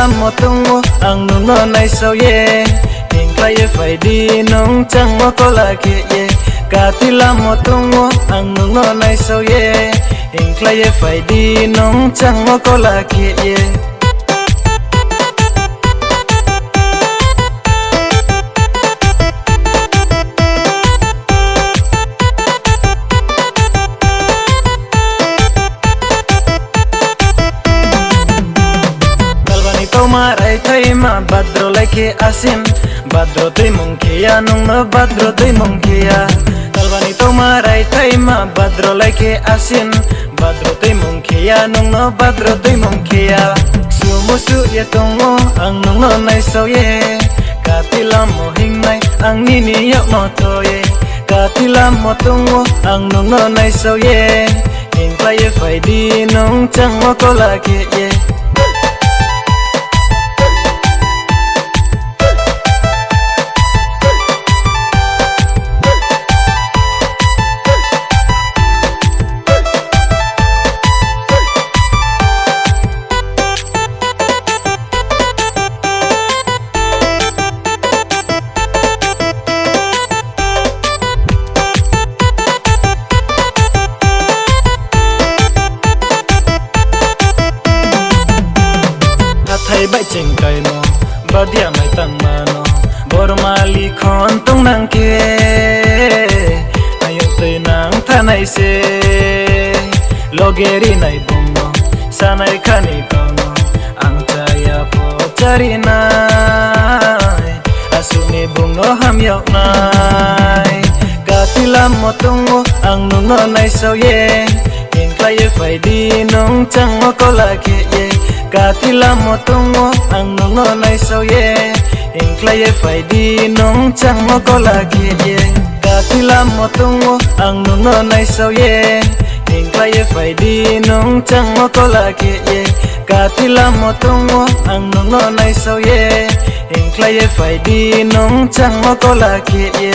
làm một tung ngô ang nung nó này sao ye hình cái phải đi nung chẳng ngô có là kia ye cả ti làm một tung ngô ang nung nó này sao ye hình cái phải đi nung chẳng ngô có là kia ye marai thai ma badro leke asin badro tui mungkia nung no badro tui mungkia talvani to marai thai ma badro leke asin badro tui mungkia nung no badro tui mungkia sumu su ye tongo ang nung no nai so ye katila mo hing nai ang ni ni yok no to ye katila mo tongo ang nung no nai so ye hing play phải đi nung chẳng mo ko la ke ye thấy bãi trình cây mò bao điểm mày tầng mà nó bor mali khon tung nang kia ayo tây nang tha này se logeri này bung nó sa này khani kono ang chaya po chari nai asuni bung nó ham yok nai katila motungo ang nung nó này sao ye hình play phải đi nung chẳng ngô có là kia ye katila motungo ang nung no nai sao ye hình play phải đi nung chẳng ngô có là kia ye katila motungo ang nung no nai sao ye hình play phải đi nung chẳng ngô có là kia ye katila motungo ang nung no nai sao ye hình play phải đi nung chẳng ngô có là kia ye